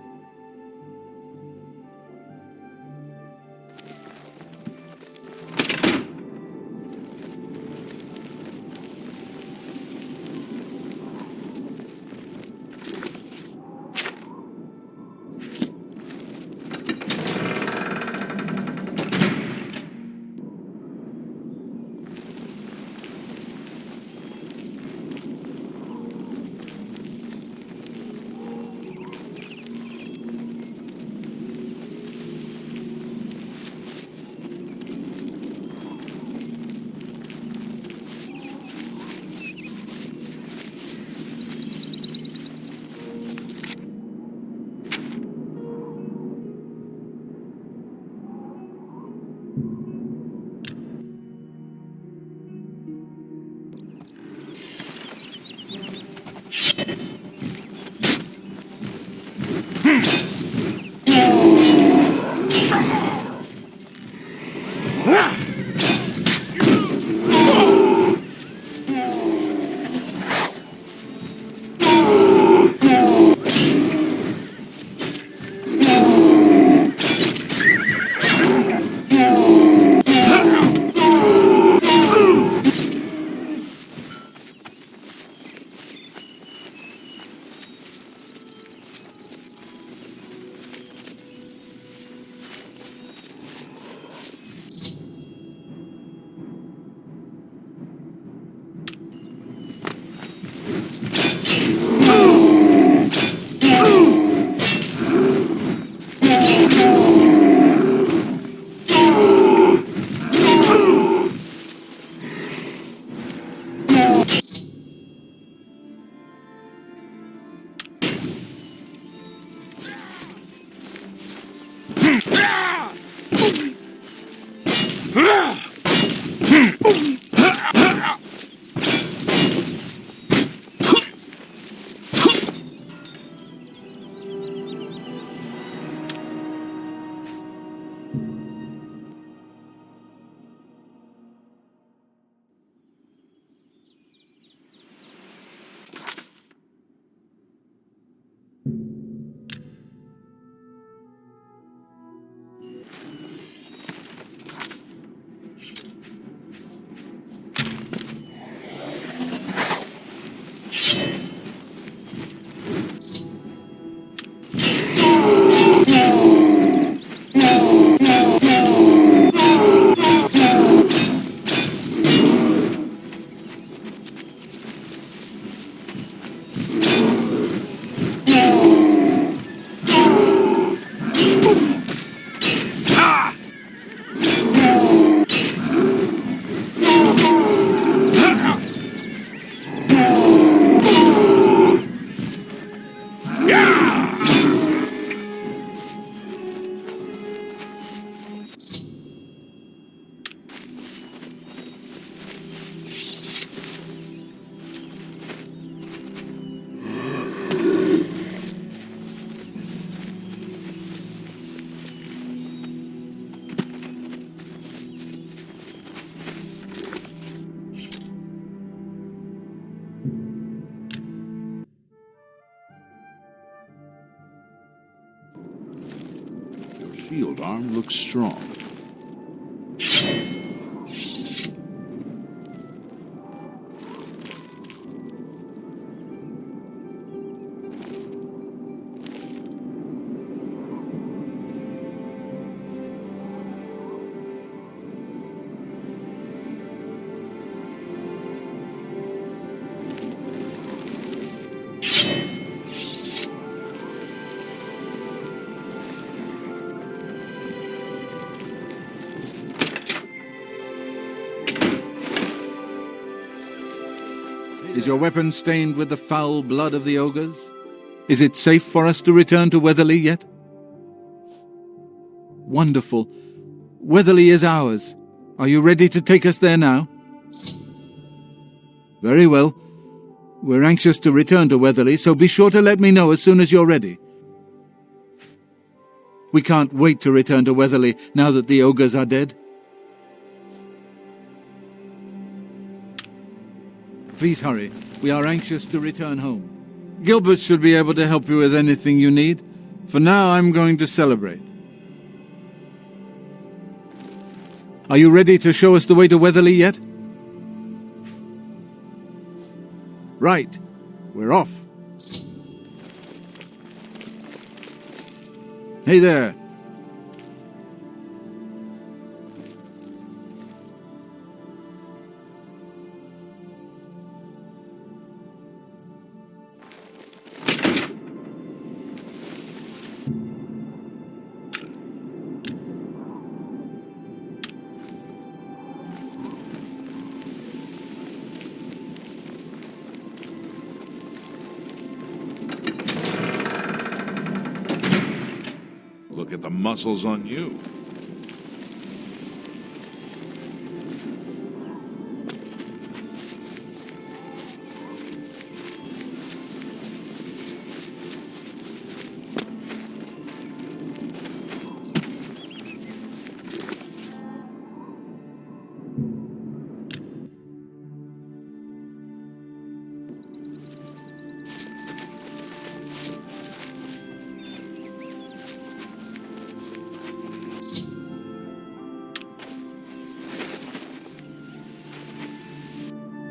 Shield arm looks strong. Is your weapon stained with the foul blood of the ogres? Is it safe for us to return to Weatherly yet? Wonderful. Weatherly is ours. Are you ready to take us there now? Very well. We're anxious to return to Weatherly, so be sure to let me know as soon as you're ready. We can't wait to return to Weatherly now that the ogres are dead. Please hurry. We are anxious to return home. Gilbert should be able to help you with anything you need. For now, I'm going to celebrate. Are you ready to show us the way to Weatherly yet? Right. We're off. Hey there. Look at the muscles on you.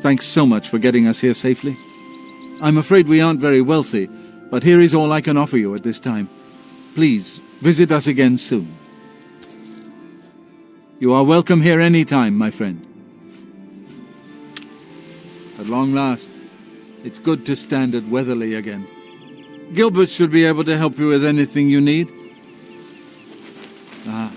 Thanks so much for getting us here safely. I'm afraid we aren't very wealthy, but here is all I can offer you at this time. Please, visit us again soon. You are welcome here any time, my friend. At long last, it's good to stand at Weatherly again. Gilbert should be able to help you with anything you need. Ah.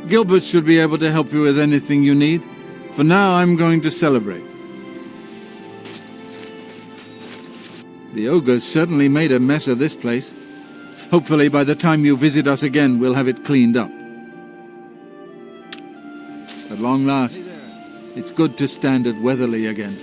Gilbert should be able to help you with anything you need. For now, I'm going to celebrate. The ogres certainly made a mess of this place. Hopefully, by the time you visit us again, we'll have it cleaned up. At long last, it's good to stand at Weatherly again.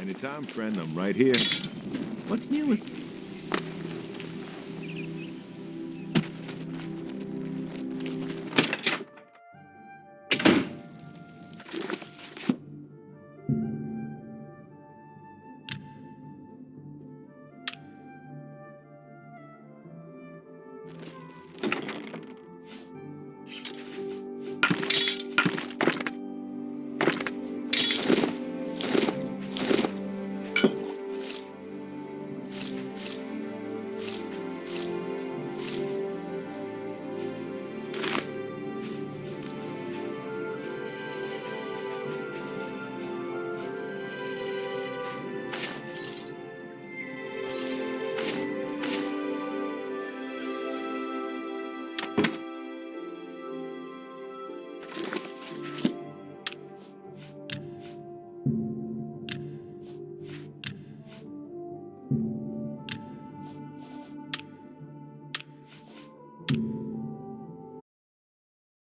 Anytime, friend, I'm right here. What's new with you?